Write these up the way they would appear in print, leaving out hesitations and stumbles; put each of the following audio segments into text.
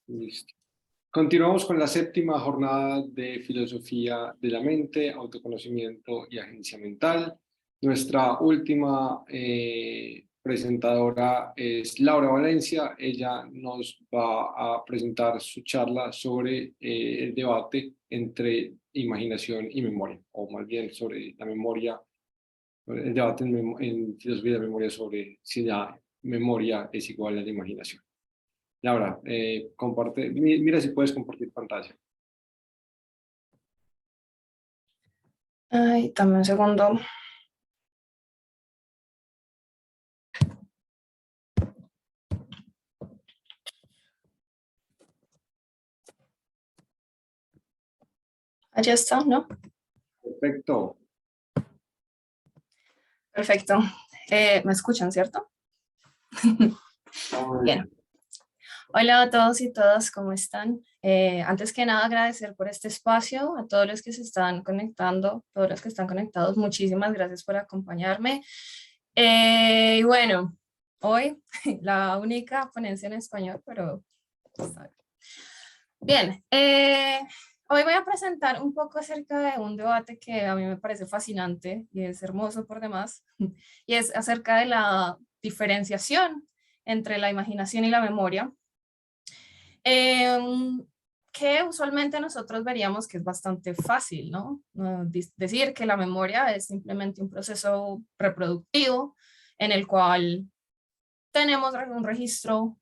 Listo. Continuamos con la séptima jornada de filosofía de la mente, autoconocimiento y agencia mental. Nuestra última presentadora es Laura Valencia. Ella nos va a presentar su charla sobre el debate entre imaginación y memoria, o más bien sobre la memoria, el debate en filosofía de la memoria sobre si la memoria es igual a la imaginación. Laura, comparte, mira si puedes compartir pantalla. Ay, dame un segundo. Allá está, ¿no? Perfecto. Perfecto. ¿Me escuchan, cierto? Bien. Hola a todos y todas, ¿cómo están? Antes que nada, agradecer por este espacio, a todos los que se están conectando, todos los que están conectados, muchísimas gracias por acompañarme. Y bueno, hoy la única ponencia en español, pero bien. Hoy voy a presentar un poco acerca de un debate que a mí me parece fascinante y es hermoso por demás, y es acerca de la diferenciación entre la imaginación y la memoria, que usualmente nosotros veríamos que es bastante fácil, ¿no? Decir que la memoria es simplemente un proceso reproductivo en el cual tenemos un registro,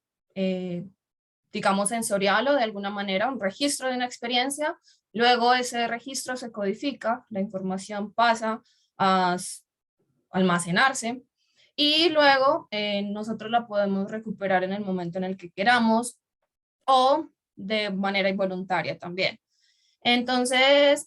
digamos, sensorial o de alguna manera un registro de una experiencia, luego ese registro se codifica, la información pasa a almacenarse y luego nosotros la podemos recuperar en el momento en el que queramos o de manera involuntaria también. Entonces,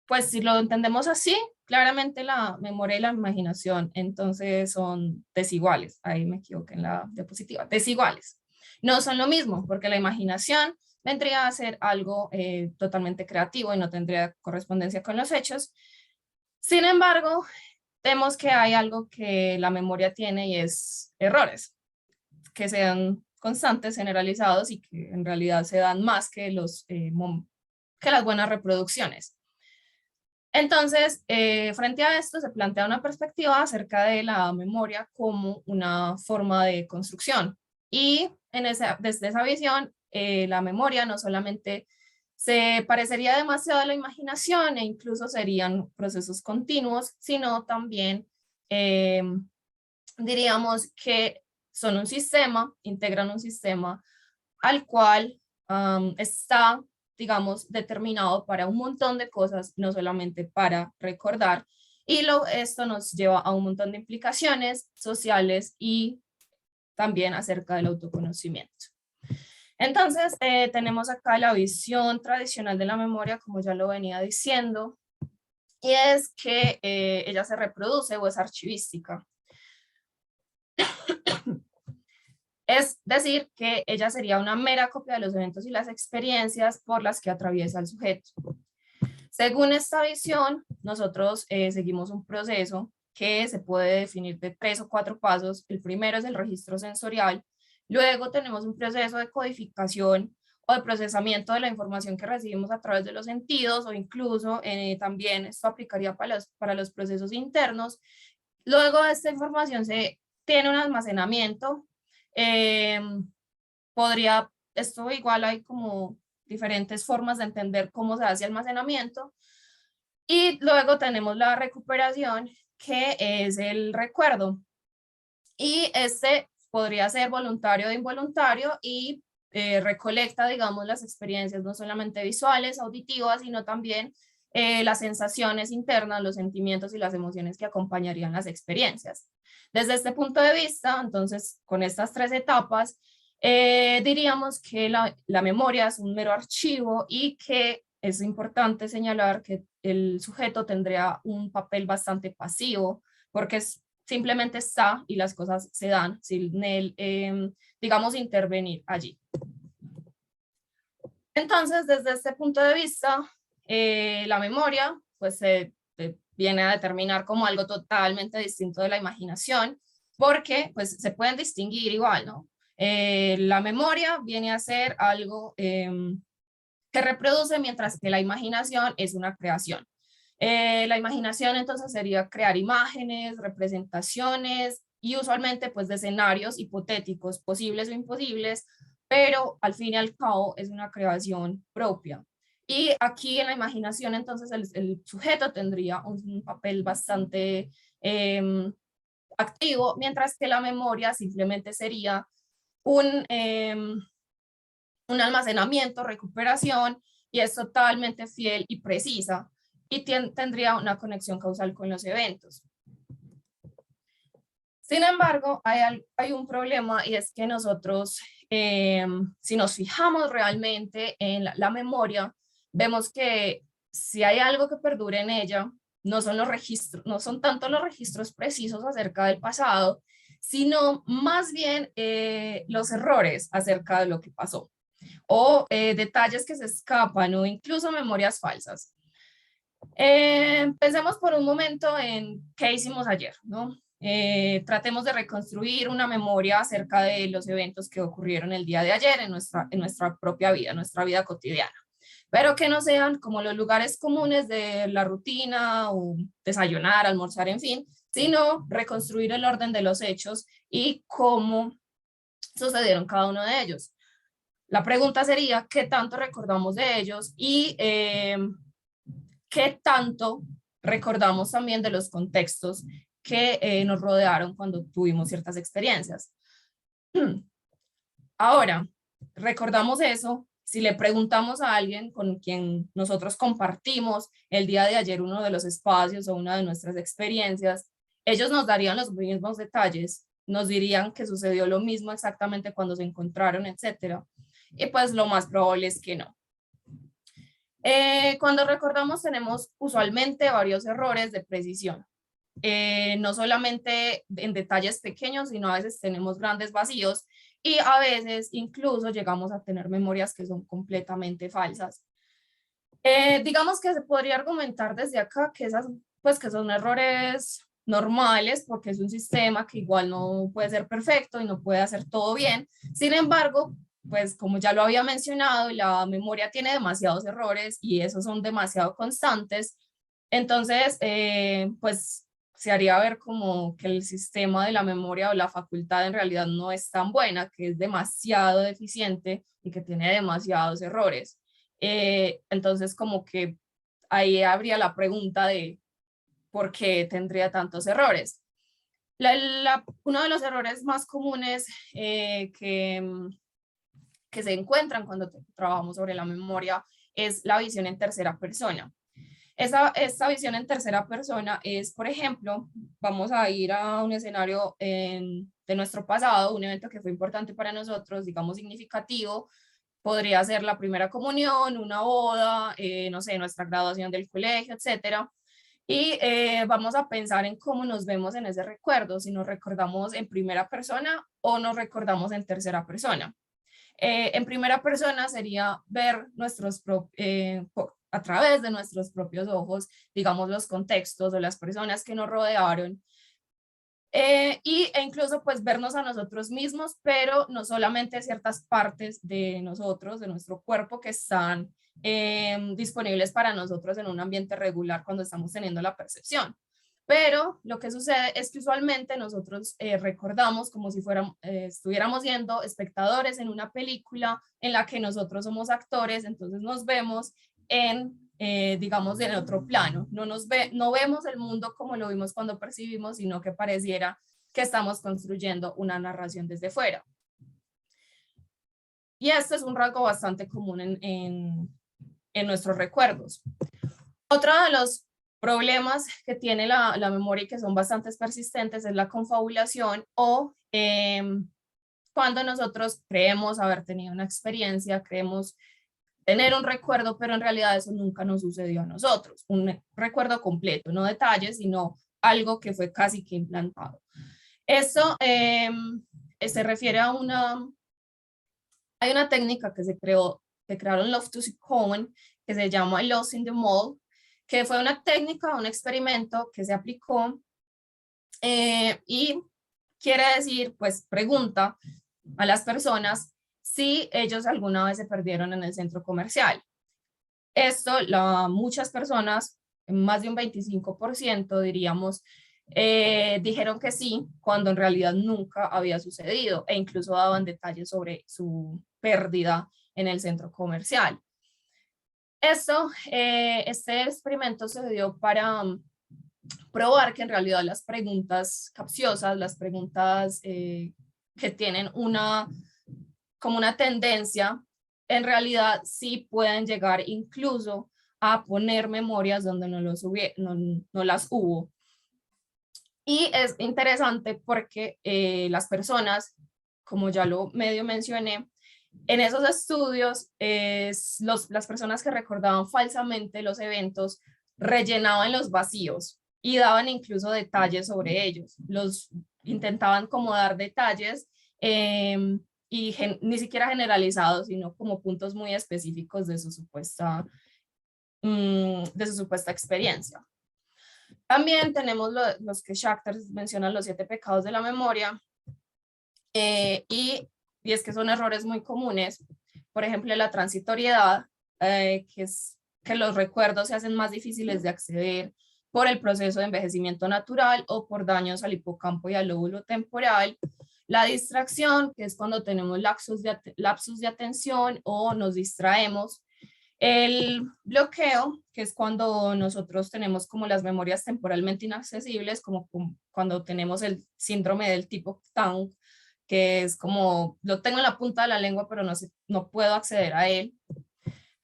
pues si lo entendemos así, claramente la memoria y la imaginación entonces son desiguales. Ahí me equivoqué en la diapositiva. Desiguales. No son lo mismo, porque la imaginación vendría a ser algo totalmente creativo y no tendría correspondencia con los hechos. Sin embargo, vemos que hay algo que la memoria tiene y es errores, que sean constantes, generalizados y que en realidad se dan más que, que las buenas reproducciones. Entonces, frente a esto se plantea una perspectiva acerca de la memoria como una forma de construcción. Y desde esa visión, la memoria no solamente se parecería demasiado a la imaginación e incluso serían procesos continuos, sino también diríamos que son un sistema, integran un sistema al cual está, digamos, determinado para un montón de cosas, no solamente para recordar. Y esto nos lleva a un montón de implicaciones sociales y también acerca del autoconocimiento. Entonces, tenemos acá la visión tradicional de la memoria, como ya lo venía diciendo, y es que ella se reproduce o es archivística. Es decir, que ella sería una mera copia de los eventos y las experiencias por las que atraviesa el sujeto. Según esta visión, nosotros seguimos un proceso que se puede definir de 3 o 4 pasos. El primero es el registro sensorial. Luego tenemos un proceso de codificación o de procesamiento de la información que recibimos a través de los sentidos, o incluso también esto aplicaría para los procesos internos. Luego esta información se tiene un almacenamiento. Eh, esto igual hay como diferentes formas de entender cómo se hace almacenamiento. Y luego tenemos la recuperación, que es el recuerdo. Y este podría ser voluntario o involuntario y recolecta, digamos, las experiencias no solamente visuales, auditivas, sino también las sensaciones internas, los sentimientos y las emociones que acompañarían las experiencias. Desde este punto de vista, entonces, con estas 3 etapas, diríamos que la memoria es un mero archivo y que es importante señalar que el sujeto tendría un papel bastante pasivo, porque simplemente está y las cosas se dan sin él, digamos, intervenir allí. Entonces, desde este punto de vista, la memoria pues se viene a determinar como algo totalmente distinto de la imaginación, porque pues se pueden distinguir igual, ¿no? La memoria viene a ser algo que reproduce, mientras que la imaginación es una creación. La imaginación entonces sería crear imágenes, representaciones y usualmente pues de escenarios hipotéticos, posibles o imposibles, pero al fin y al cabo es una creación propia. Y aquí en la imaginación entonces el sujeto tendría un papel bastante activo, mientras que la memoria simplemente sería un almacenamiento, recuperación, y es totalmente fiel y precisa, y tendría una conexión causal con los eventos. Sin embargo, hay un problema, y es que nosotros, si nos fijamos realmente en la memoria, vemos que si hay algo que perdura en ella, no son los registros, no son tanto los registros precisos acerca del pasado, sino más bien los errores acerca de lo que pasó, o detalles que se escapan, o incluso memorias falsas. Pensemos por un momento en qué hicimos ayer, ¿no? Tratemos de reconstruir una memoria acerca de los eventos que ocurrieron el día de ayer en nuestra propia vida, nuestra vida cotidiana, pero que no sean como los lugares comunes de la rutina o desayunar, almorzar, en fin, sino reconstruir el orden de los hechos y cómo sucedieron cada uno de ellos. La pregunta sería, ¿qué tanto recordamos de ellos? Y qué tanto recordamos también de los contextos que nos rodearon cuando tuvimos ciertas experiencias. Ahora, recordamos eso. Si le preguntamos a alguien con quien nosotros compartimos el día de ayer uno de los espacios o una de nuestras experiencias, ellos nos darían los mismos detalles, nos dirían que sucedió lo mismo exactamente cuando se encontraron, etcétera. Y pues lo más probable es que no. Cuando recordamos tenemos usualmente varios errores de precisión. No solamente en detalles pequeños, sino a veces tenemos grandes vacíos y a veces incluso llegamos a tener memorias que son completamente falsas. Digamos que se podría argumentar desde acá que pues que son errores normales, porque es un sistema que igual no puede ser perfecto y no puede hacer todo bien. Sin embargo, pues como ya lo había mencionado, la memoria tiene demasiados errores y esos son demasiado constantes. Entonces, pues se haría ver como que el sistema de la memoria o la facultad en realidad no es tan buena, que es demasiado deficiente y que tiene demasiados errores. Entonces, como que ahí habría la pregunta de por qué tendría tantos errores. Uno de los errores más comunes que se encuentran cuando trabajamos sobre la memoria es la visión en tercera persona. Esta visión en tercera persona es, por ejemplo, vamos a ir a un escenario de nuestro pasado, un evento que fue importante para nosotros, digamos significativo. Podría ser la primera comunión, una boda, no sé, nuestra graduación del colegio, etcétera. Y vamos a pensar en cómo nos vemos en ese recuerdo, si nos recordamos en primera persona o nos recordamos en tercera persona. En primera persona sería ver a través de nuestros propios ojos, digamos, los contextos o las personas que nos rodearon, e incluso pues vernos a nosotros mismos, pero no solamente ciertas partes de nosotros, de nuestro cuerpo, que están disponibles para nosotros en un ambiente regular cuando estamos teniendo la percepción. Pero lo que sucede es que usualmente nosotros recordamos como si estuviéramos siendo espectadores en una película en la que nosotros somos actores, entonces nos vemos digamos, en otro plano. No vemos el mundo como lo vimos cuando percibimos, sino que pareciera que estamos construyendo una narración desde fuera. Y esto es un rasgo bastante común en nuestros recuerdos. Otro de los problemas que tiene la memoria y que son bastante persistentes es la confabulación o cuando nosotros creemos haber tenido una experiencia, creemos tener un recuerdo, pero en realidad eso nunca nos sucedió a nosotros. Un recuerdo completo, no detalles, sino algo que fue casi que implantado. Eso se refiere a hay una técnica que crearon Loftus y Cohen, que se llama Lost in the Mall, que fue una técnica, un experimento que se aplicó y quiere decir, pues pregunta, a las personas si ellos alguna vez se perdieron en el centro comercial. Esto, muchas personas, más de un 25% diríamos, dijeron que sí, cuando en realidad nunca había sucedido, e incluso daban detalles sobre su pérdida en el centro comercial. Este experimento se dio para probar que en realidad las preguntas capciosas, las preguntas que tienen como una tendencia, en realidad sí pueden llegar incluso a poner memorias donde no las hubo. Y es interesante porque las personas, como ya lo medio mencioné, en esos estudios, las personas que recordaban falsamente los eventos rellenaban los vacíos y daban incluso detalles sobre ellos. Los intentaban como dar detalles y ni siquiera generalizados, sino como puntos muy específicos de su supuesta experiencia. También tenemos los que Schachter menciona, los 7 pecados de la memoria, y es que son errores muy comunes. Por ejemplo, la transitoriedad, que es que los recuerdos se hacen más difíciles de acceder por el proceso de envejecimiento natural o por daños al hipocampo y al lóbulo temporal. La distracción, que es cuando tenemos lapsus de atención o nos distraemos. El bloqueo, que es cuando nosotros tenemos como las memorias temporalmente inaccesibles, como cuando tenemos el síndrome del tipo TANG, que es como, lo tengo en la punta de la lengua, pero no puedo acceder a él.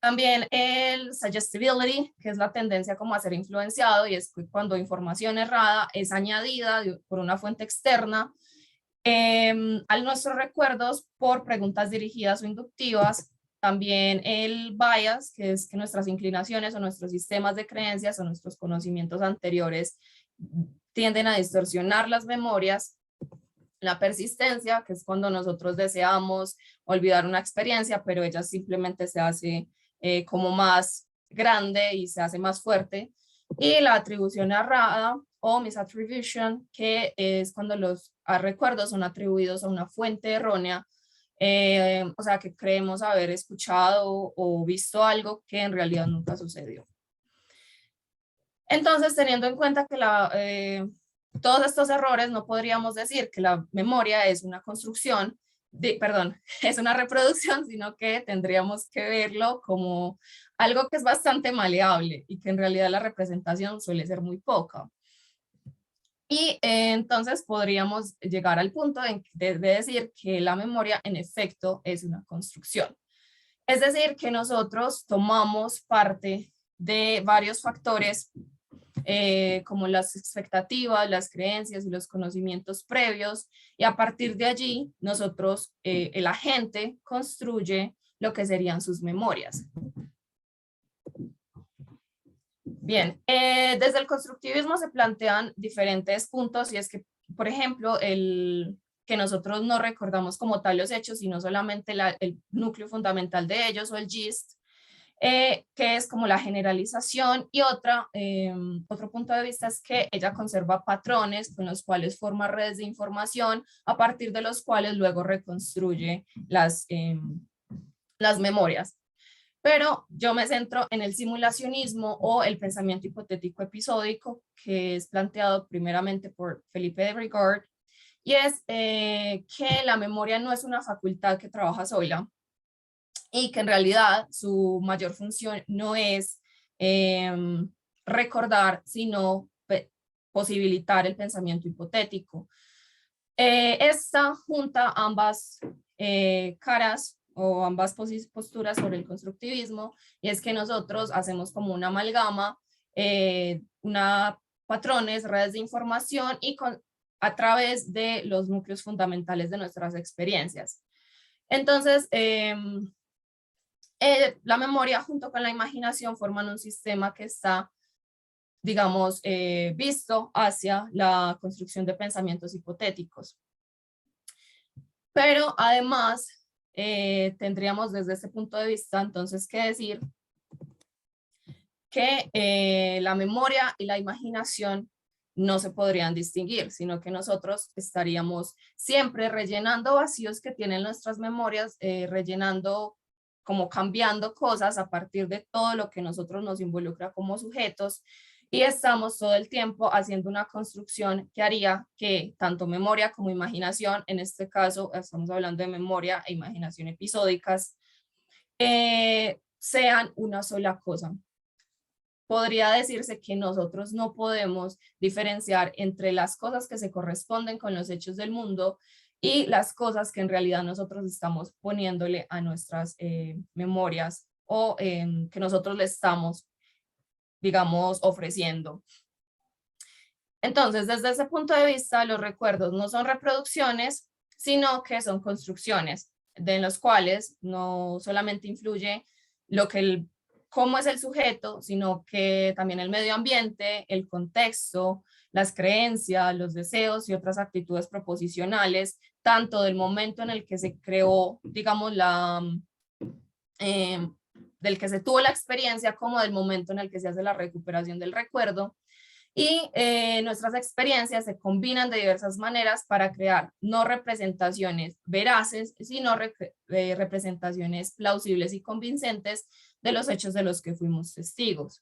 También el suggestibility, que es la tendencia como a ser influenciado, y es cuando información errada es añadida por una fuente externa a nuestros recuerdos por preguntas dirigidas o inductivas. También el bias, que es que nuestras inclinaciones o nuestros sistemas de creencias o nuestros conocimientos anteriores tienden a distorsionar las memorias. La persistencia, que es cuando nosotros deseamos olvidar una experiencia, pero ella simplemente se hace como más grande y se hace más fuerte. Y la atribución errada o misattribution, que es cuando los recuerdos son atribuidos a una fuente errónea, o sea, que creemos haber escuchado o visto algo que en realidad nunca sucedió. Entonces, teniendo en cuenta que todos estos errores, no podríamos decir que la memoria es una construcción, es una reproducción, sino que tendríamos que verlo como algo que es bastante maleable y que en realidad la representación suele ser muy poca. Y entonces podríamos llegar al punto de decir que la memoria en efecto es una construcción. Es decir, que nosotros tomamos parte de varios factores como las expectativas, las creencias y los conocimientos previos, y a partir de allí nosotros, el agente construye lo que serían sus memorias. Bien, desde el constructivismo se plantean diferentes puntos, y es que, por ejemplo, que nosotros no recordamos como tal los hechos, sino solamente el núcleo fundamental de ellos o el gist, que es como la generalización, y otro punto de vista es que ella conserva patrones con los cuales forma redes de información a partir de los cuales luego reconstruye las memorias. Pero yo me centro en el simulacionismo o el pensamiento hipotético episódico, que es planteado primeramente por Felipe de Brigard, y es que la memoria no es una facultad que trabaja sola, y que en realidad su mayor función no es recordar, sino posibilitar el pensamiento hipotético. Esta junta ambas caras o ambas posturas sobre el constructivismo, y es que nosotros hacemos como una amalgama, patrones, redes de información y a través de los núcleos fundamentales de nuestras experiencias. Entonces, la memoria junto con la imaginación forman un sistema que está, digamos, visto hacia la construcción de pensamientos hipotéticos. Pero además, tendríamos desde este punto de vista entonces que decir que la memoria y la imaginación no se podrían distinguir, sino que nosotros estaríamos siempre rellenando vacíos que tienen nuestras memorias, rellenando, como cambiando cosas a partir de todo lo que nosotros nos involucra como sujetos, y estamos todo el tiempo haciendo una construcción que haría que tanto memoria como imaginación, en este caso estamos hablando de memoria e imaginación episódicas, sean una sola cosa. Podría decirse que nosotros no podemos diferenciar entre las cosas que se corresponden con los hechos del mundo y las cosas que en realidad nosotros estamos poniéndole a nuestras memorias o que nosotros le estamos, digamos, ofreciendo. Entonces, desde ese punto de vista, los recuerdos no son reproducciones, sino que son construcciones, de los cuales no solamente influye lo que cómo es el sujeto, sino que también el medio ambiente, el contexto, las creencias, los deseos y otras actitudes proposicionales, tanto del momento en el que se creó, digamos, del que se tuvo la experiencia, como del momento en el que se hace la recuperación del recuerdo. Y nuestras experiencias se combinan de diversas maneras para crear no representaciones veraces, sino representaciones plausibles y convincentes de los hechos de los que fuimos testigos.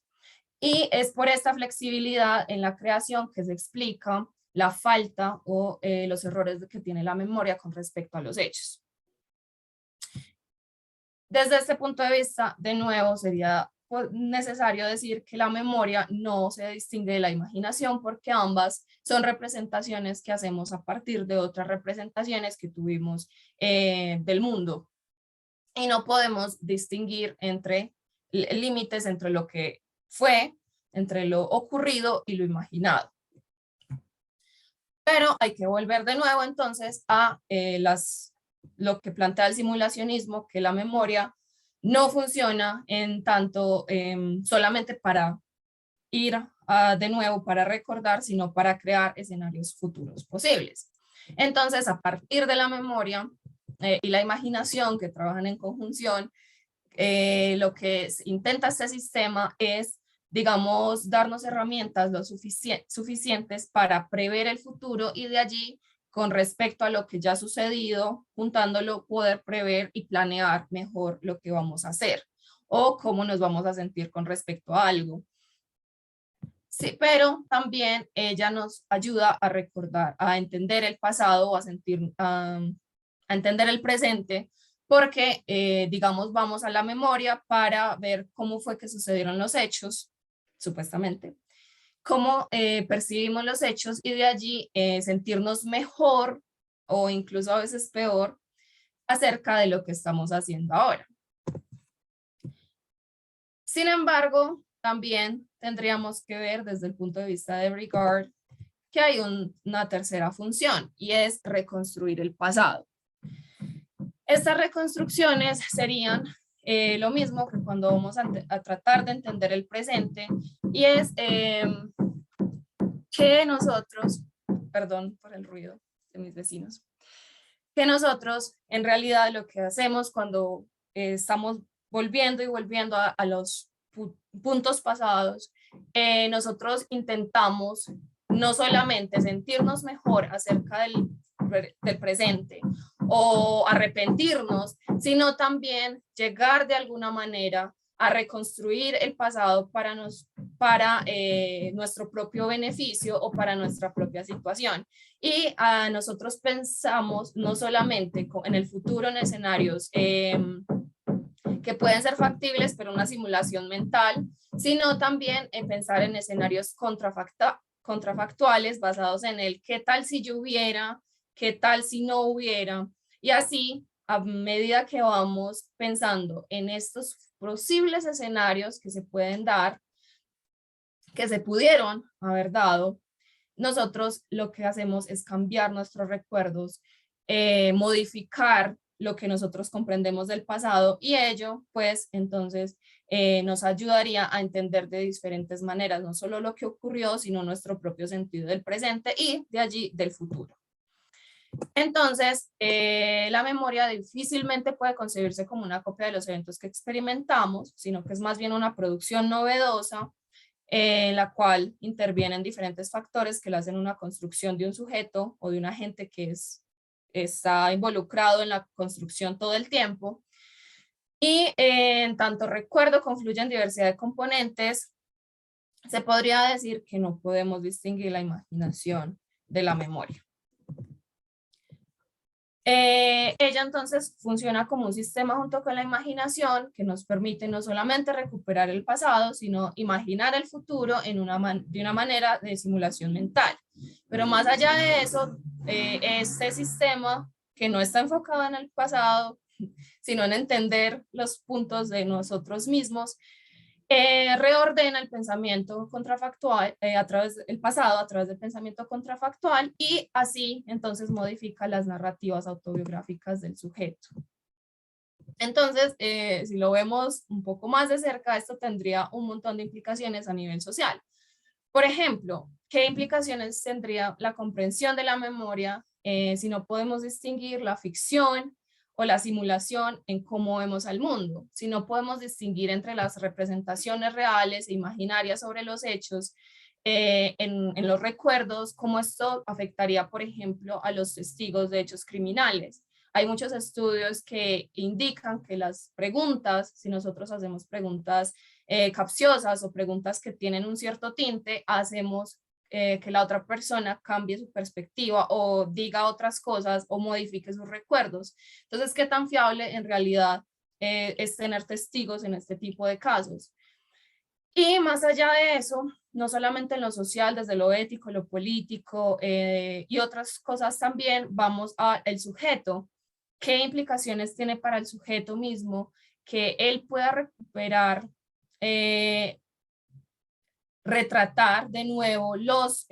Y es por esta flexibilidad en la creación que se explica la falta o los errores que tiene la memoria con respecto a los hechos. Desde este punto de vista, de nuevo, sería necesario decir que la memoria no se distingue de la imaginación, porque ambas son representaciones que hacemos a partir de otras representaciones que tuvimos del mundo. Y no podemos distinguir entre límites entre lo que fue, entre lo ocurrido y lo imaginado. Pero hay que volver de nuevo entonces a lo que plantea el simulacionismo, que la memoria no funciona en tanto solamente para ir de nuevo para recordar, sino para crear escenarios futuros posibles. Entonces, a partir de la memoria y la imaginación que trabajan en conjunción, lo que intenta este sistema es, digamos, darnos herramientas lo suficientes para prever el futuro, y de allí, con respecto a lo que ya ha sucedido, juntándolo, poder prever y planear mejor lo que vamos a hacer o cómo nos vamos a sentir con respecto a algo. Sí, pero también ella nos ayuda a recordar, a entender el pasado, a entender el presente, porque, digamos, vamos a la memoria para ver cómo fue que sucedieron los hechos, supuestamente, cómo percibimos los hechos, y de allí sentirnos mejor o incluso a veces peor acerca de lo que estamos haciendo ahora. Sin embargo, también tendríamos que ver desde el punto de vista de Brigard que hay una tercera función, y es reconstruir el pasado. Estas reconstrucciones serían lo mismo que cuando vamos a tratar de entender el presente, y es que nosotros, perdón por el ruido de mis vecinos, que nosotros en realidad lo que hacemos cuando estamos volviendo y volviendo a los puntos pasados, nosotros intentamos no solamente sentirnos mejor acerca del presente o arrepentirnos, sino también llegar de alguna manera a reconstruir el pasado para nuestro propio beneficio o para nuestra propia situación. Y nosotros pensamos no solamente en el futuro en escenarios que pueden ser factibles, pero una simulación mental, sino también en pensar en escenarios contrafactuales basados en el qué tal si yo hubiera, qué tal si no hubiera, y así a medida que vamos pensando en estos posibles escenarios que se pueden dar, que se pudieron haber dado, nosotros lo que hacemos es cambiar nuestros recuerdos, modificar lo que nosotros comprendemos del pasado, y ello pues entonces nos ayudaría a entender de diferentes maneras no solo lo que ocurrió, sino nuestro propio sentido del presente y de allí del futuro. Entonces, la memoria difícilmente puede concebirse como una copia de los eventos que experimentamos, sino que es más bien una producción novedosa en la cual intervienen diferentes factores que le hacen una construcción de un sujeto o de un agente que está involucrado en la construcción todo el tiempo. Y en tanto recuerdo confluyen diversidad de componentes, se podría decir que no podemos distinguir la imaginación de la memoria. Ella entonces funciona como un sistema junto con la imaginación que nos permite no solamente recuperar el pasado, sino imaginar el futuro de una manera de simulación mental. Pero más allá de eso, este sistema que no está enfocado en el pasado, sino en entender los puntos de nosotros mismos, reordena el pensamiento contrafactual a través del pasado, a través del pensamiento contrafactual, y así entonces modifica las narrativas autobiográficas del sujeto. Entonces, si lo vemos un poco más de cerca, esto tendría un montón de implicaciones a nivel social. Por ejemplo, ¿qué implicaciones tendría la comprensión de la memoria si no podemos distinguir la ficción o la simulación en cómo vemos al mundo? Si no podemos distinguir entre las representaciones reales e imaginarias sobre los hechos en los recuerdos, ¿cómo esto afectaría, por ejemplo, a los testigos de hechos criminales? Hay muchos estudios que indican que las preguntas, si nosotros hacemos preguntas capciosas o preguntas que tienen un cierto tinte, hacemos que la otra persona cambie su perspectiva o diga otras cosas o modifique sus recuerdos. Entonces, ¿qué tan fiable en realidad es tener testigos en este tipo de casos? Y más allá de eso, no solamente en lo social, desde lo ético, lo político y otras cosas también, vamos al sujeto. ¿Qué implicaciones tiene para el sujeto mismo que él pueda recuperar, retratar de nuevo los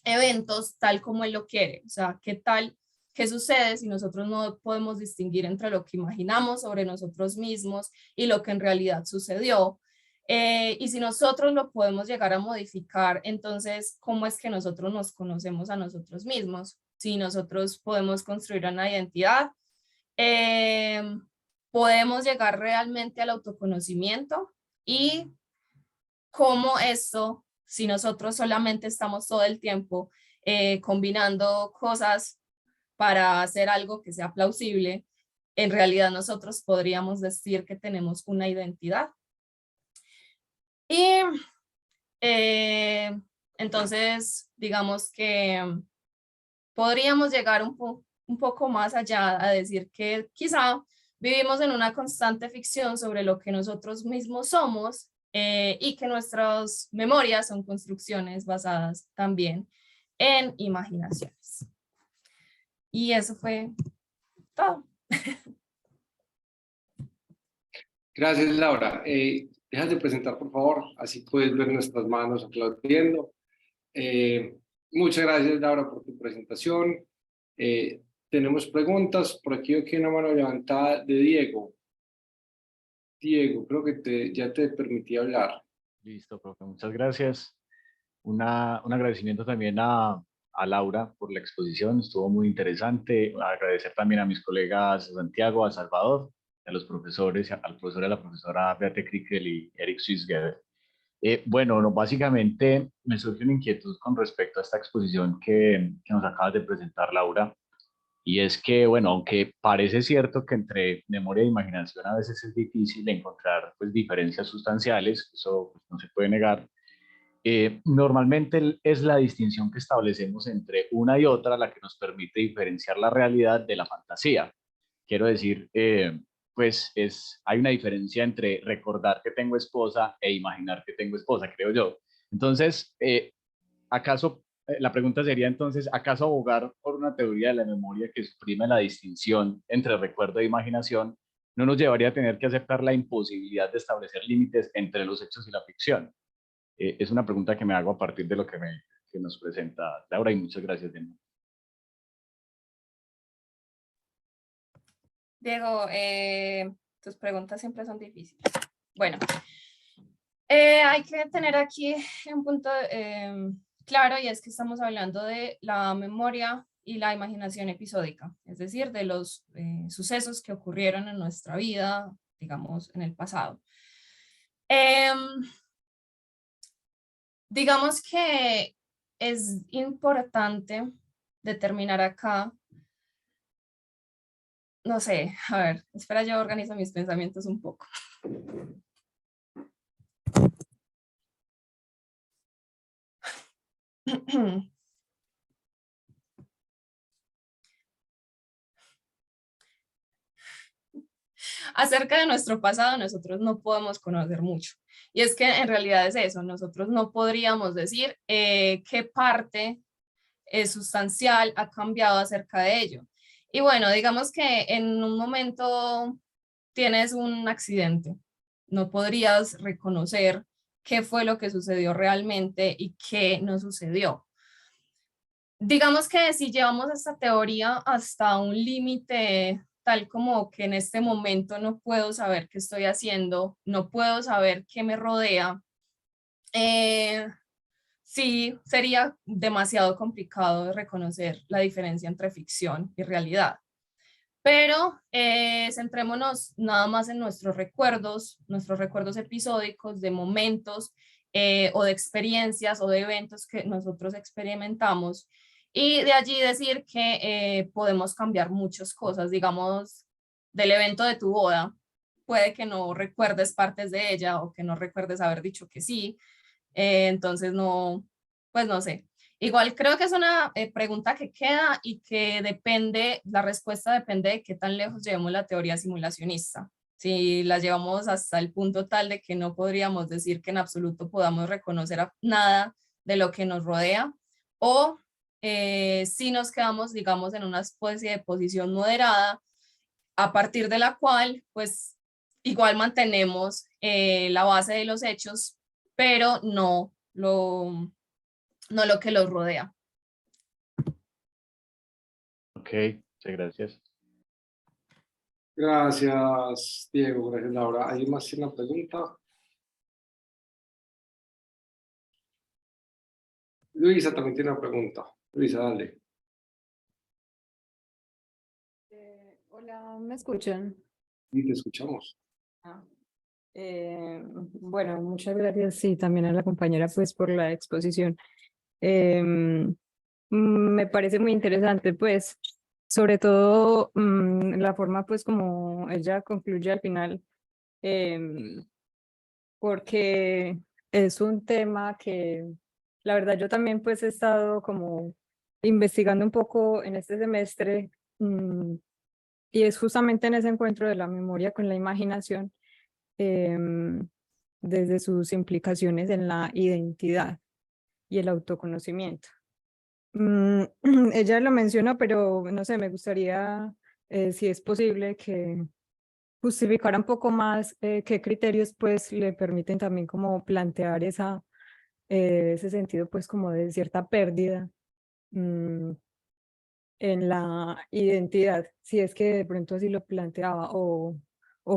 eventos tal como él lo quiere? O sea, ¿qué sucede si nosotros no podemos distinguir entre lo que imaginamos sobre nosotros mismos y lo que en realidad sucedió? Y si nosotros lo podemos llegar a modificar, entonces, ¿cómo es que nosotros nos conocemos a nosotros mismos? Si nosotros podemos construir una identidad, podemos llegar realmente al autoconocimiento y cómo esto, si nosotros solamente estamos todo el tiempo combinando cosas para hacer algo que sea plausible, en realidad nosotros podríamos decir que tenemos una identidad. Y entonces, digamos que podríamos llegar un poco más allá a decir que quizá vivimos en una constante ficción sobre lo que nosotros mismos somos y que nuestras memorias son construcciones basadas también en imaginaciones. Y eso fue todo. Gracias, Laura. Dejas de presentar, por favor, así puedes ver nuestras manos aplaudiendo. Muchas gracias, Laura, por tu presentación. Tenemos preguntas. Por aquí hay una mano levantada de Diego. Diego, creo que ya te permití hablar. Listo, profe, muchas gracias. Un agradecimiento también a Laura por la exposición, estuvo muy interesante. Agradecer también a mis colegas Santiago, a Salvador, a los profesores, al profesor y a la profesora Beate Krickel y Eric Swissgeber. Bueno, no, básicamente me surge una inquietud con respecto a esta exposición que nos acabas de presentar, Laura, y es que, bueno, aunque parece cierto que entre memoria e imaginación a veces es difícil encontrar pues, diferencias sustanciales, eso pues, no se puede negar, normalmente es la distinción que establecemos entre una y otra la que nos permite diferenciar la realidad de la fantasía. Quiero decir, hay una diferencia entre recordar que tengo esposa e imaginar que tengo esposa, creo yo. Entonces, la pregunta sería entonces, ¿acaso abogar por una teoría de la memoria que suprime la distinción entre recuerdo e imaginación no nos llevaría a tener que aceptar la imposibilidad de establecer límites entre los hechos y la ficción? Es una pregunta que me hago a partir de lo que nos presenta Laura, y muchas gracias de nuevo. Diego, tus preguntas siempre son difíciles. Bueno, hay que tener aquí un punto claro, y es que estamos hablando de la memoria y la imaginación episódica, es decir, de los sucesos que ocurrieron en nuestra vida, digamos, en el pasado. Digamos que es importante determinar acá, no sé, a ver, espera, yo organizo mis pensamientos un poco. Acerca de nuestro pasado, nosotros no podemos conocer mucho. Y es que en realidad es eso, nosotros no podríamos decir qué parte sustancial ha cambiado acerca de ello. Y bueno, digamos que en un momento tienes un accidente, no podrías reconocer qué fue lo que sucedió realmente y qué no sucedió. Digamos que si llevamos esta teoría hasta un límite tal como que en este momento no puedo saber qué estoy haciendo, no puedo saber qué me rodea, eh, sí sería demasiado complicado de reconocer la diferencia entre ficción y realidad. Pero centrémonos nada más en nuestros recuerdos episódicos de momentos o de experiencias o de eventos que nosotros experimentamos y de allí decir que podemos cambiar muchas cosas, digamos, del evento de tu boda. Puede que no recuerdes partes de ella o que no recuerdes haber dicho que sí, entonces no, pues no sé. Igual creo que es una pregunta que queda y que depende, la respuesta depende de qué tan lejos llevemos la teoría simulacionista. Si la llevamos hasta el punto tal de que no podríamos decir que en absoluto podamos reconocer nada de lo que nos rodea, o si nos quedamos, digamos, en una especie de posición moderada, a partir de la cual, pues, igual mantenemos la base de los hechos, pero no lo que los rodea. Ok, muchas gracias. Gracias, Diego. Gracias, Laura. ¿Alguien más tiene una pregunta? Luisa también tiene una pregunta. Luisa, dale. Hola, ¿me escuchan? Y te escuchamos. Ah, bueno, muchas gracias, sí, también a la compañera pues por la exposición. Me parece muy interesante pues, sobre todo la forma pues como ella concluye al final, em, porque es un tema que la verdad yo también pues he estado como investigando un poco en este semestre. Y es justamente en ese encuentro de la memoria con la imaginación, desde sus implicaciones en la identidad y el autoconocimiento. Ella lo menciona, pero no sé, me gustaría, si es posible, que justificara un poco más qué criterios pues le permiten también como plantear ese sentido pues como de cierta pérdida en la identidad, si es que de pronto así lo planteaba o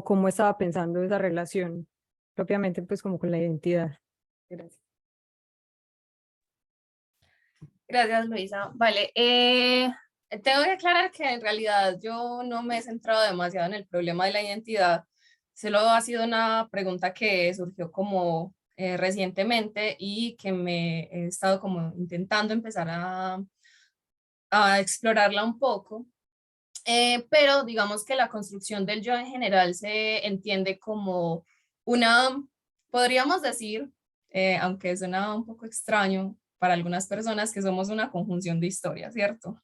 cómo estaba pensando esa relación propiamente pues como con la identidad. Gracias. Gracias, Luisa. Vale, tengo que aclarar que en realidad yo no me he centrado demasiado en el problema de la identidad. Solo ha sido una pregunta que surgió como recientemente y que me he estado como intentando empezar a explorarla un poco. Pero digamos que la construcción del yo en general se entiende como una, podríamos decir, aunque suena un poco extraño para algunas personas, que somos una conjunción de historias, ¿cierto?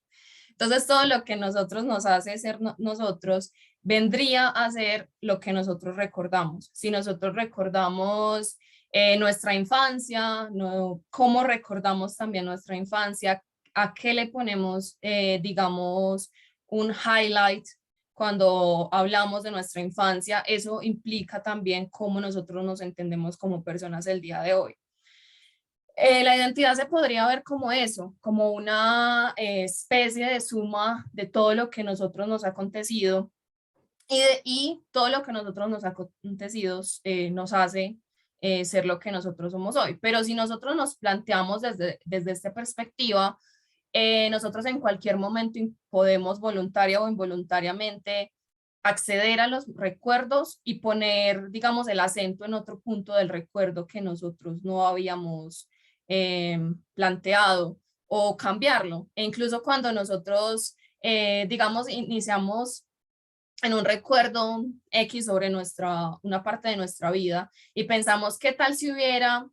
Entonces todo lo que nosotros nos hace ser nosotros vendría a ser lo que nosotros recordamos. Si nosotros recordamos nuestra infancia, cómo recordamos también nuestra infancia, a qué le ponemos, digamos, un highlight cuando hablamos de nuestra infancia, eso implica también cómo nosotros nos entendemos como personas el día de hoy. La identidad se podría ver como eso, como una especie de suma de todo lo que nosotros nos ha acontecido y todo lo que nosotros nos ha acontecido nos hace ser lo que nosotros somos hoy. Pero si nosotros nos planteamos desde esta perspectiva, nosotros en cualquier momento podemos voluntaria o involuntariamente acceder a los recuerdos y poner, digamos, el acento en otro punto del recuerdo que nosotros no habíamos planteado o cambiarlo. E incluso cuando nosotros, digamos, iniciamos en un recuerdo X sobre una parte de nuestra vida y pensamos, ¿qué tal si hubiera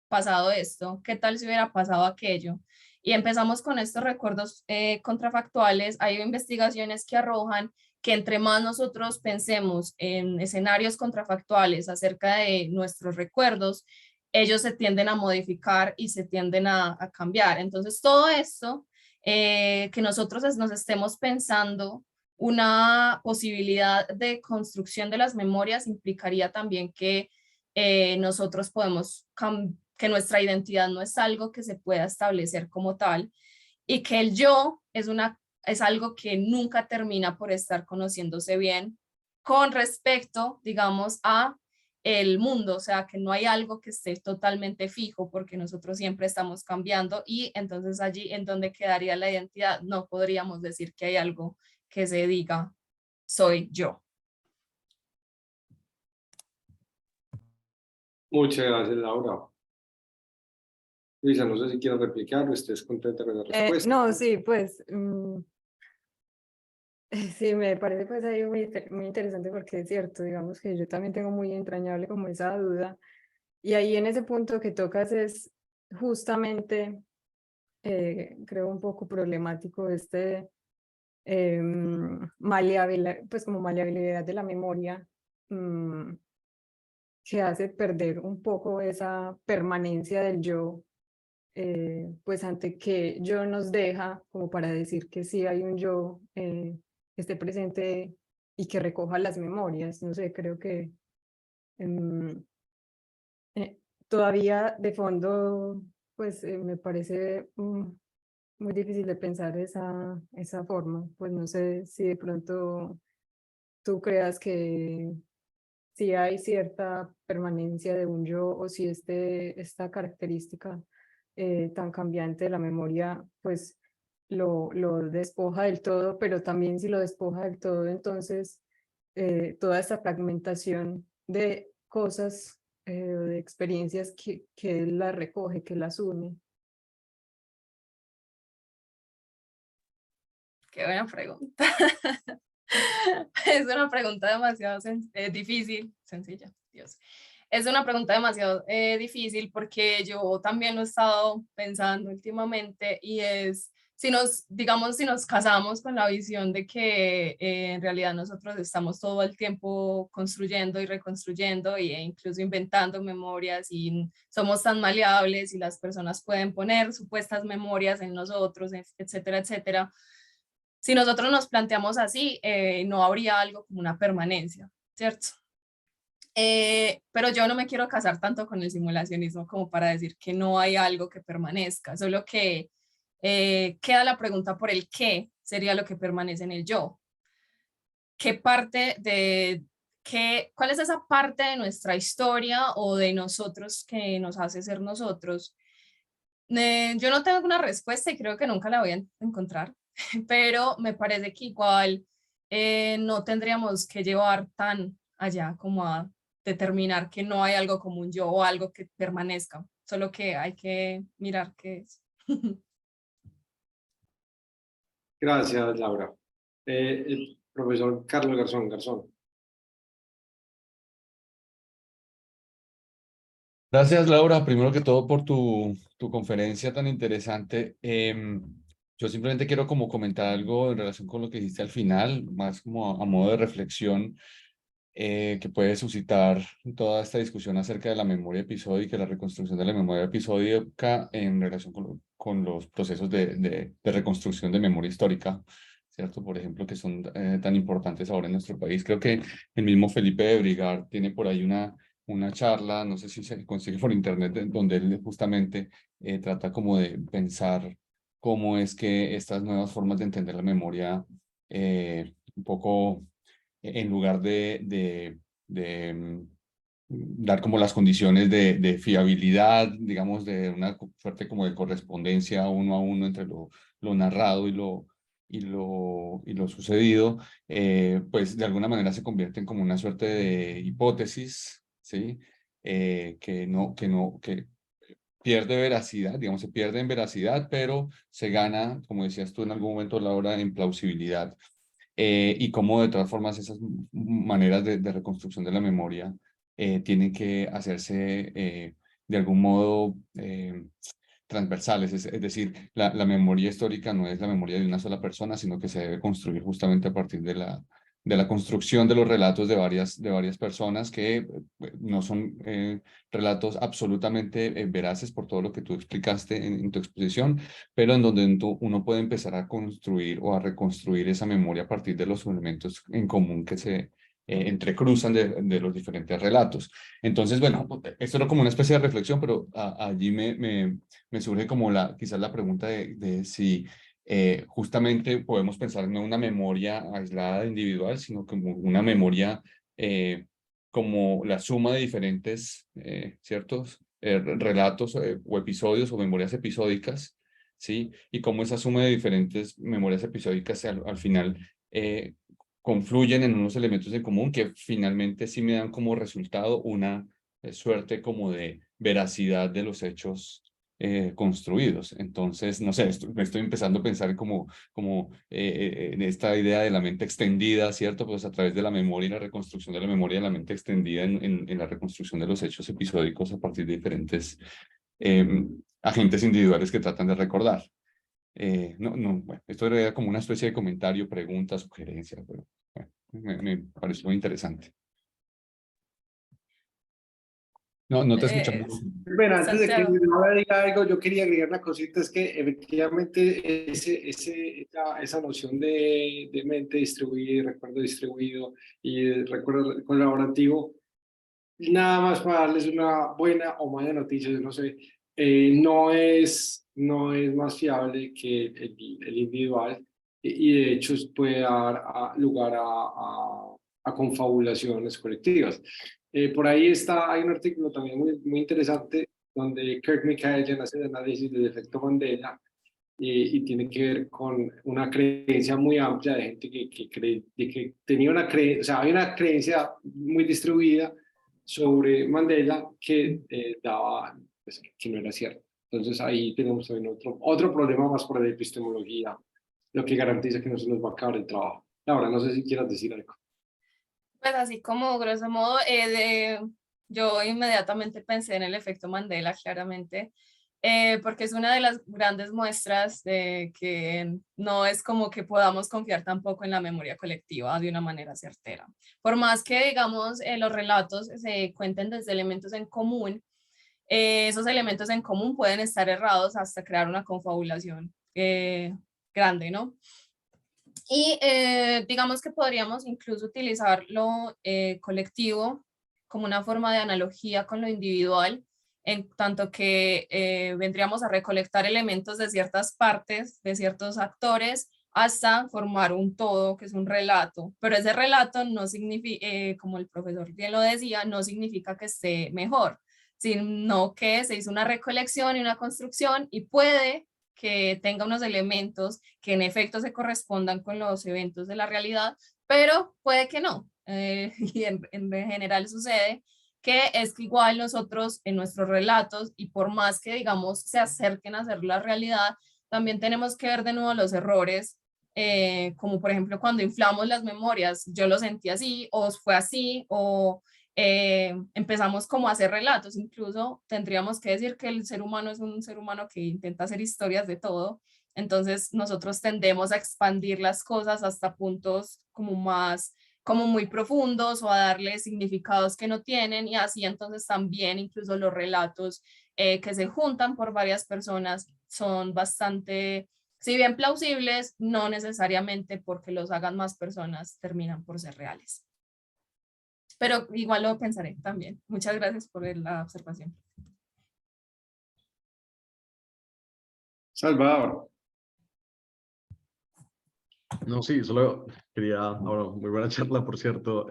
pasado esto? ¿Qué tal si hubiera pasado aquello? Y empezamos con estos recuerdos contrafactuales. Hay investigaciones que arrojan que entre más nosotros pensemos en escenarios contrafactuales acerca de nuestros recuerdos, ellos se tienden a modificar y se tienden a cambiar. Entonces, todo esto que nosotros nos estemos pensando una posibilidad de construcción de las memorias implicaría también que nosotros podemos que nuestra identidad no es algo que se pueda establecer como tal y que el yo es algo que nunca termina por estar conociéndose bien con respecto, digamos, a el mundo, o sea, que no hay algo que esté totalmente fijo porque nosotros siempre estamos cambiando y entonces allí en donde quedaría la identidad no podríamos decir que hay algo que se diga soy yo. Muchas gracias, Laura. Luisa, no sé si quieres replicar o estés contenta con la respuesta. No, sí, pues sí, me parece pues ahí muy interesante porque es cierto, digamos que yo también tengo muy entrañable como esa duda y ahí en ese punto que tocas es justamente, creo un poco problemático pues como maleabilidad de la memoria que hace perder un poco esa permanencia del yo, pues ante que yo nos deja como para decir que sí hay un yo que esté presente y que recoja las memorias. No sé, creo que em, todavía de fondo, pues me parece muy difícil de pensar esa forma. Pues no sé si de pronto tú creas que si hay cierta permanencia de un yo o si esta característica tan cambiante de la memoria, pues lo despoja del todo, pero también si lo despoja del todo, entonces toda esta fragmentación de cosas, de experiencias que él las recoge, que las une. Qué buena pregunta. Es una pregunta demasiado difícil, sencilla, Dios. Es una pregunta demasiado difícil porque yo también lo he estado pensando últimamente y es, si nos casamos con la visión de que en realidad nosotros estamos todo el tiempo construyendo y reconstruyendo e incluso inventando memorias y somos tan maleables y las personas pueden poner supuestas memorias en nosotros, etcétera, etcétera. Si nosotros nos planteamos así, no habría algo como una permanencia, ¿cierto? Pero yo no me quiero casar tanto con el simulacionismo como para decir que no hay algo que permanezca, solo que queda la pregunta por el qué sería lo que permanece en el yo. ¿Qué parte cuál es esa parte de nuestra historia o de nosotros que nos hace ser nosotros? Yo no tengo una respuesta y creo que nunca la voy a encontrar, pero me parece que igual no tendríamos que llevar tan allá como a determinar que no hay algo como un yo o algo que permanezca, solo que hay que mirar qué es. Gracias, Laura. El profesor Carlos Garzón. Gracias, Laura, primero que todo por tu conferencia tan interesante. Yo simplemente quiero como comentar algo en relación con lo que dijiste al final, más como a modo de reflexión, que puede suscitar toda esta discusión acerca de la memoria episódica y la reconstrucción de la memoria episódica en relación con los procesos de reconstrucción de memoria histórica, ¿cierto? Por ejemplo, que son tan importantes ahora en nuestro país. Creo que el mismo Felipe de Brigar tiene por ahí una charla, no sé si se consigue por internet, donde él justamente trata como de pensar cómo es que estas nuevas formas de entender la memoria un poco en lugar de dar como las condiciones de fiabilidad, digamos, de una suerte como de correspondencia uno a uno entre lo narrado y lo sucedido, pues de alguna manera se convierten como una suerte de hipótesis, ¿sí? Que pierde veracidad, digamos, se pierde en veracidad, pero se gana, como decías tú en algún momento, Laura, en plausibilidad. Y cómo de todas formas esas maneras de reconstrucción de la memoria tienen que hacerse de algún modo transversales, es decir, la memoria histórica no es la memoria de una sola persona, sino que se debe construir justamente a partir de la construcción de los relatos de varias personas que no son relatos absolutamente veraces por todo lo que tú explicaste en tu exposición, pero en donde uno puede empezar a construir o a reconstruir esa memoria a partir de los elementos en común que se entrecruzan de los diferentes relatos. Entonces, bueno, esto era como una especie de reflexión, pero allí me surge como quizás la pregunta de si justamente podemos pensar no en una memoria aislada individual, sino como una memoria como la suma de diferentes ciertos relatos o episodios o memorias episódicas, ¿sí? Y cómo esa suma de diferentes memorias episódicas al final confluyen en unos elementos en común que finalmente sí me dan como resultado una suerte como de veracidad de los hechos construidos. Entonces, no sé, me estoy empezando a pensar como en esta idea de la mente extendida, ¿cierto? Pues a través de la memoria y la reconstrucción de la memoria, la mente extendida en la reconstrucción de los hechos episódicos a partir de diferentes agentes individuales que tratan de recordar. Bueno, esto era como una especie de comentario, pregunta, sugerencia, pero bueno, me pareció muy interesante. No te escuchamos. Bueno, antes de que Santiago. Laura diga algo, yo quería agregar una cosita, es que efectivamente esa noción de mente distribuida, recuerdo distribuido y de recuerdo colaborativo, nada más para darles una buena o mala noticia, yo no sé, no es más fiable que el individual y de hecho puede dar lugar a confabulaciones colectivas. Por ahí hay un artículo también muy interesante donde Kirk Kerr-Mikaelian hace el análisis del efecto Mandela y tiene que ver con una creencia muy amplia de gente que tenía una creencia, o sea, había una creencia muy distribuida sobre Mandela que daba, pues, que no era cierto. Entonces ahí tenemos también otro problema más por la epistemología, lo que garantiza que no se nos va a acabar el trabajo. Laura, no sé si quieras decir algo. Pues así como grosso modo, yo inmediatamente pensé en el efecto Mandela, claramente, porque es una de las grandes muestras de que no es como que podamos confiar tampoco en la memoria colectiva de una manera certera. Por más que, digamos, los relatos se cuenten desde elementos en común, esos elementos en común pueden estar errados hasta crear una confabulación grande, ¿no? Y digamos que podríamos incluso utilizar lo colectivo como una forma de analogía con lo individual, en tanto que vendríamos a recolectar elementos de ciertas partes, de ciertos actores, hasta formar un todo, que es un relato. Pero ese relato no significa, como el profesor bien lo decía, no significa que esté mejor, sino que se hizo una recolección y una construcción y puede que tenga unos elementos que en efecto se correspondan con los eventos de la realidad, pero puede que no. Y en general sucede que es que igual nosotros en nuestros relatos, y por más que digamos se acerquen a ser la realidad, también tenemos que ver de nuevo los errores, como por ejemplo cuando inflamos las memorias, yo lo sentí así, o fue así, o empezamos como a hacer relatos. Incluso tendríamos que decir que el ser humano es un ser humano que intenta hacer historias de todo, entonces nosotros tendemos a expandir las cosas hasta puntos como muy profundos o a darle significados que no tienen, y así entonces también incluso los relatos que se juntan por varias personas son bastante, si bien plausibles, no necesariamente porque los hagan más personas terminan por ser reales. Pero igual lo pensaré también. Muchas gracias por la observación. Salvador. No, sí, solo quería, ahora, muy buena charla, por cierto.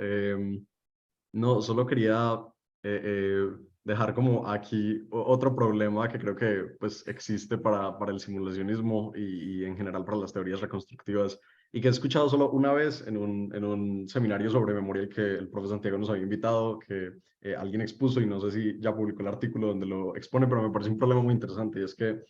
No, solo quería dejar como aquí otro problema que creo que pues existe para el simulacionismo y en general para las teorías reconstructivas, y que he escuchado solo una vez en un seminario sobre memoria que el profesor Santiago nos había invitado, que alguien expuso, y no sé si ya publicó el artículo donde lo expone, pero me parece un problema muy interesante, y es que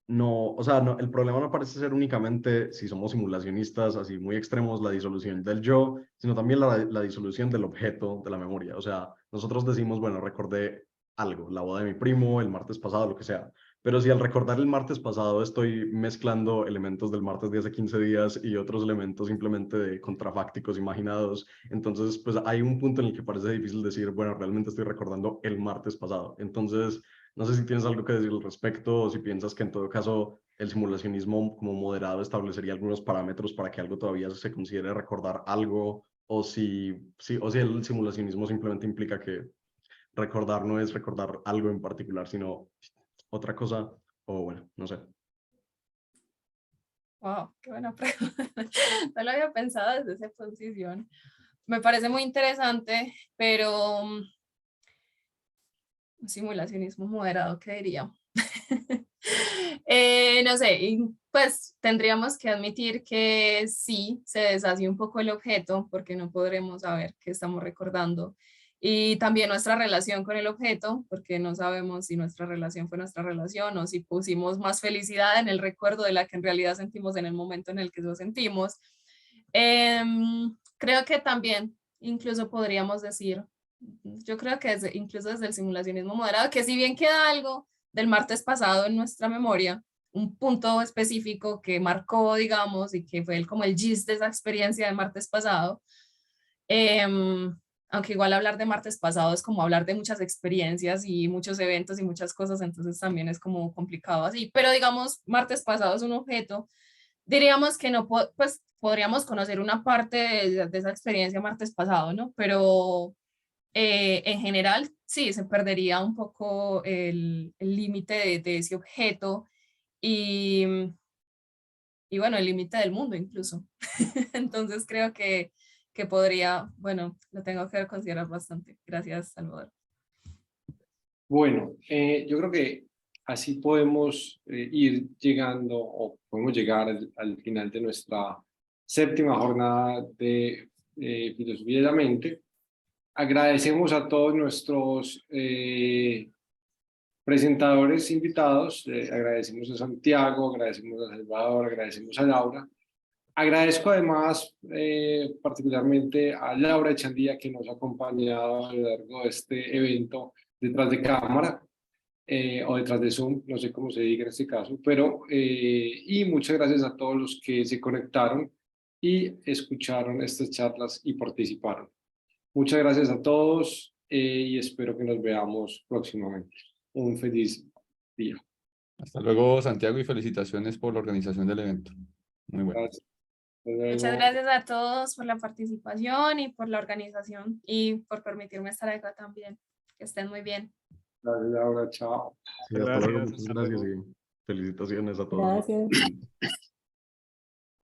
no, o sea, no, el problema no parece ser únicamente, si somos simulacionistas así muy extremos, la disolución del yo, sino también la disolución del objeto de la memoria. O sea, nosotros decimos, bueno, recordé algo, la boda de mi primo, el martes pasado, lo que sea. Pero si al recordar el martes pasado estoy mezclando elementos del martes de hace 15 días y otros elementos simplemente de contrafácticos imaginados, entonces pues hay un punto en el que parece difícil decir, bueno, realmente estoy recordando el martes pasado. Entonces, no sé si tienes algo que decir al respecto, o si piensas que en todo caso el simulacionismo como moderado establecería algunos parámetros para que algo todavía se considere recordar algo, o si el simulacionismo simplemente implica que recordar no es recordar algo en particular, sino otra cosa, o bueno, no sé. Wow, qué buena pregunta. No lo había pensado desde esa posición. Me parece muy interesante, pero un simulacionismo moderado, ¿qué diría? No sé, pues tendríamos que admitir que sí, se deshace un poco el objeto porque no podremos saber qué estamos recordando. Y también nuestra relación con el objeto, porque no sabemos si nuestra relación fue nuestra relación o si pusimos más felicidad en el recuerdo de la que en realidad sentimos en el momento en el que lo sentimos. Creo que también incluso podríamos decir, yo creo que incluso desde el simulacionismo moderado, que si bien queda algo del martes pasado en nuestra memoria, un punto específico que marcó, digamos, y que fue como el gist de esa experiencia del martes pasado, aunque igual hablar de martes pasado es como hablar de muchas experiencias y muchos eventos y muchas cosas, entonces también es como complicado así, pero digamos, martes pasado es un objeto, diríamos que no, pues podríamos conocer una parte de esa experiencia martes pasado, ¿no? Pero en general, sí, se perdería un poco el límite de ese objeto y, y bueno, el límite del mundo incluso. Entonces creo que podría, bueno, lo tengo que considerar bastante. Gracias, Salvador. Bueno, yo creo que así podemos ir llegando o podemos llegar al final de nuestra séptima jornada de Filosofía de la Mente. Agradecemos a todos nuestros presentadores invitados, agradecemos a Santiago, agradecemos a Salvador, agradecemos a Laura. Agradezco además particularmente a Laura Echandía, que nos ha acompañado a lo largo de este evento detrás de cámara o detrás de Zoom, no sé cómo se diga en este caso, pero y muchas gracias a todos los que se conectaron y escucharon estas charlas y participaron. Muchas gracias a todos y espero que nos veamos próximamente. Un feliz día. Hasta luego, Santiago, y felicitaciones por la organización del evento. Muy bueno. Gracias. Hasta Muchas luego. gracias a todos por la participación y por la organización y por permitirme estar acá también. Que estén muy bien. Gracias, Laura. Chao. Sí, hasta luego, Gracias, muchas hasta gracias luego. y felicitaciones a todos. Gracias.